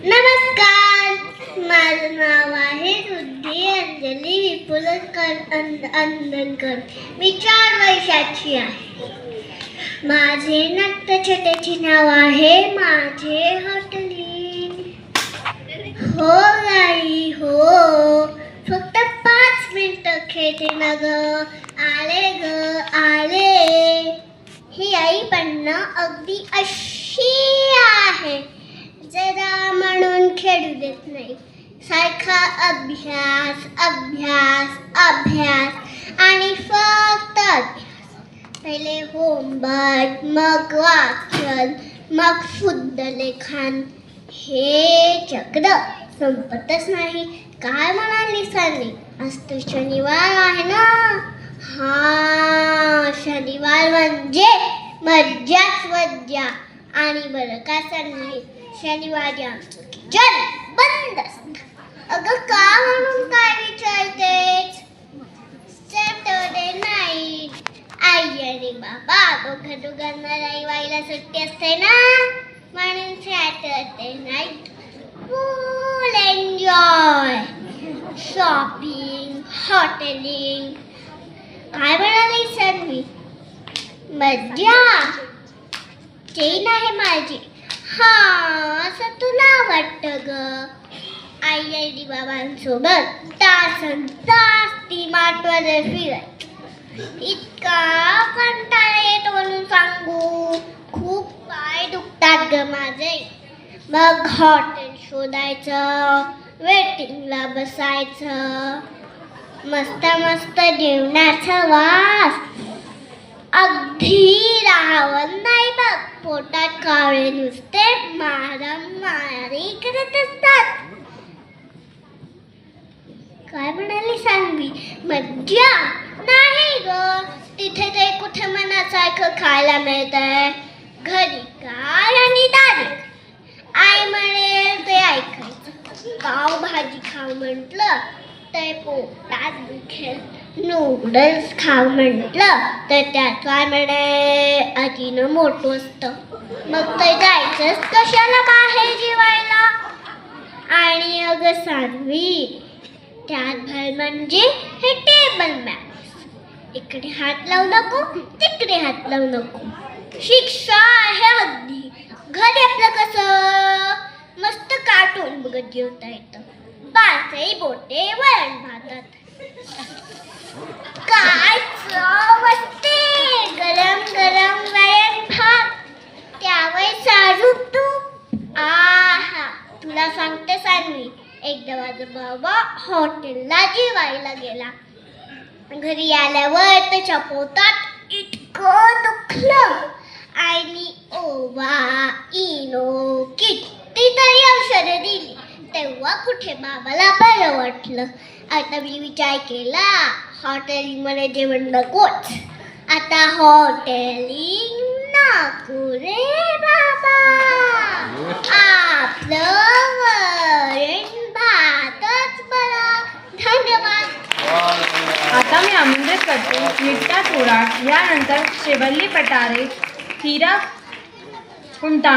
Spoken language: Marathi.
नमस्कार, माझं नाव आहे रुद्धी अंजली विपुलकर अंदनकर. मी 4 वर्षाची आहे. माझे नाट्यछटेचे नाव आहे माझे हॉटेलिंग. हो गाई हो, फक्त 5 मिनिटं खेळते ना ग. आले ग आले. ही आई पण अगदी अशी आहे, जरा म्हणून खेळू देत नाही. सारखा अभ्यास अभ्यास अभ्यास आणि फक्त अभ्यास. पहिले होमवर्क, मग वाचन, मग शुद्ध लेखन. हे चक्र संपतच नाही. काय म्हणाली सनी? आज तर शनिवार आहे ना. हा, शनिवार म्हणजे मज्जाच मज्जा. आणि बरं का सनी, शनिवारी आमचं किचन बंद असतं. अगं का म्हणून काय विचारतेस? सॅटर्डे नाईट आई आणि बाबा दोघांना रविवारीला सुट्टी असते ना, म्हणून सॅटर्डे नाईट फुल एन्जॉय. Shopping, hotelling. काय म्हणाली सर मी? मज्जा चैन आहे माझी. हा, असं तुला वाटतं ग. आई आणि बाबांसोबत तासन तास ती माठवर फिरायची. इतका कंटाळा येतो म्हणून सांगू. खूप पाय दुखतात ग माझे. मग हॉटेल शोधायचं, वेटिंगला बसायचं. मस्त मस्त जेवणाचा वास अगदी राहावं नाही बघ. पोटात कावळे नुसते मारामारी करत असतात. काय म्हणाली सांगवी? मज्जा नाही ग. तिथे ते कुठे मनासारखं खायला मिळतंय. घरी काय आणि दारी आई म्हणेल ते ऐकायचं. पावभाजी खाऊ म्हटलं तर पोटात दुखेल. नूडल्स खाऊ म्हटलं तर त्यात काय म्हणे आजीनं मोठं असतं. मग तर जायचंच कशाला बाहेर जेवायला. आणि अगं सानवी, त्यात भर म्हणजे हे टेबल मॅनर्स. इकडे हात लावू नको, तिकडे हात लावू नको. शिक्षा आहे अगदी. घरी आपलं कसं मस्त कार्टून बघत जेवता येतं. बारसाई बोटे वरण भातात. काय चव असते. गरम गरम वरण भात, त्यावर साजूक तूप. आहा, तुला सांगते सानवी, एकदा माझा बाबा हॉटेलला जेवायला गेला. घरी आल्यावर त्याच्या पोटात इतकं दुखलं. आणि ओवा इनो कितीतरी औषधं दिली, तेव्हा कुठे बाबाला बरं वाटलं. आता मी विचार केला, हॉटेलिंगमध्ये जेवण नकोच. आता हॉटेलिंग नको रे बाबा. आपलं वरण भातच बरं. धन्यवाद. आता मी आमंत्रित करते नित्या थोरात, यानंतर शेवल्ली पटारे, हिरा कुंटा.